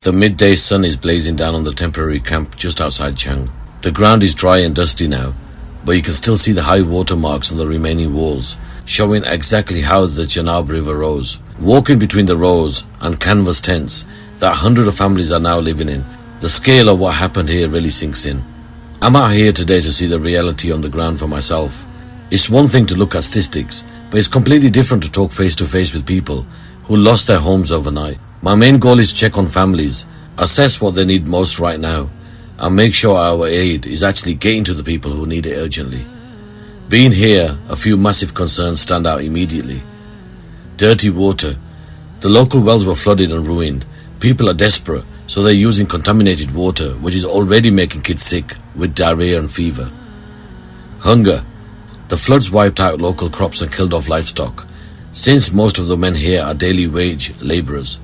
The midday sun is blazing down on the temporary camp just outside Jhang. The ground is dry and dusty now, but you can still see the high water marks on the remaining walls, showing exactly how the Chenab River rose. Walking between the rows and canvas tents that hundreds of families are now living in, the scale of what happened here really sinks in. I'm out here today to see the reality on the ground for myself. It's one thing to look at statistics, but it's completely different to talk face to face with people who lost their homes overnight. My main goal is to check on families, assess what they need most right now, and make sure our aid is actually getting to the people who need it urgently. Being here, a few massive concerns stand out immediately. Dirty water. The local wells were flooded and ruined. People are desperate, so they're using contaminated water, which is already making kids sick with diarrhea and fever. Hunger. The floods wiped out local crops and killed off livestock. Since most of the men here are daily wage laborers,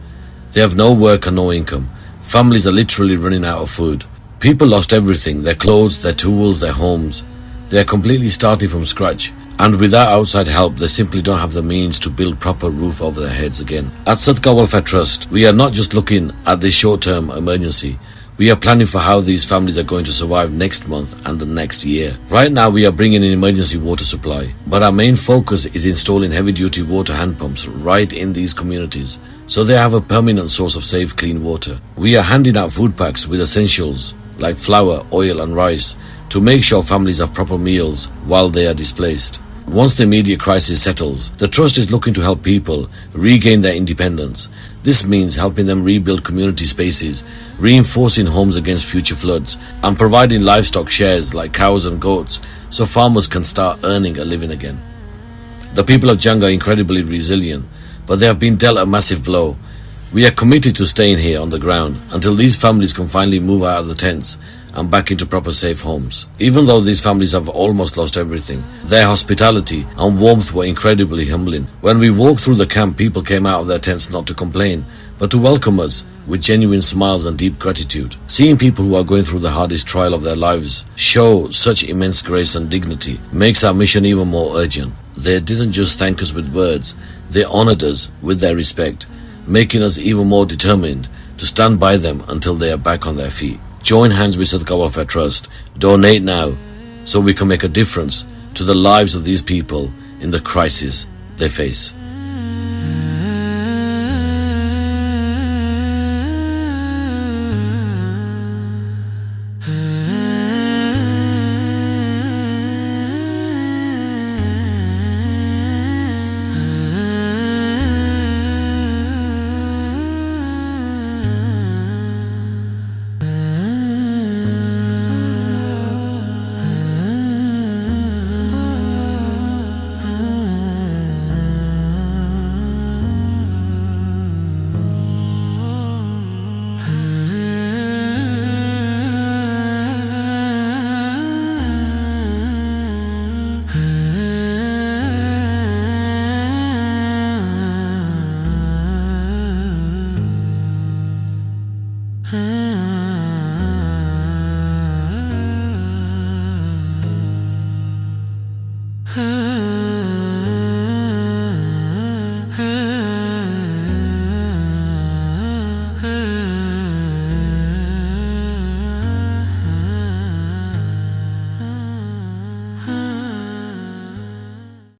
they have no work and no income. Families are literally running out of food. People lost everything, their clothes, their tools, their homes. They are completely starting from scratch, and without outside help, they simply don't have the means to build proper roof over their heads again. At Sadaqah Welfare Trust, we are not just looking at this short-term emergency. We are planning for how these families are going to survive next month and the next year. Right now, we are bringing in emergency water supply, but our main focus is installing heavy-duty water hand pumps right in these communities, so they have a permanent source of safe, clean water. We are handing out food packs with essentials like flour, oil and rice to make sure families have proper meals while they are displaced. Once the immediate crisis settles, the Trust is looking to help people regain their independence. This means helping them rebuild community spaces, reinforcing homes against future floods, and providing livestock shares like cows and goats so farmers can start earning a living again. The people of Jhang are incredibly resilient, but they have been dealt a massive blow. We are committed to staying here on the ground until these families can finally move out of the tents and back into proper safe homes. Even though these families have almost lost everything, their hospitality and warmth were incredibly humbling. When we walked through the camp, people came out of their tents not to complain, but to welcome us with genuine smiles and deep gratitude. Seeing people who are going through the hardest trial of their lives show such immense grace and dignity makes our mission even more urgent. They didn't just thank us with words, they honored us with their respect, making us even more determined to stand by them until they are back on their feet. Join hands with Sadaqah Welfare Trust. Donate now so we can make a difference to the lives of these people in the crisis they face.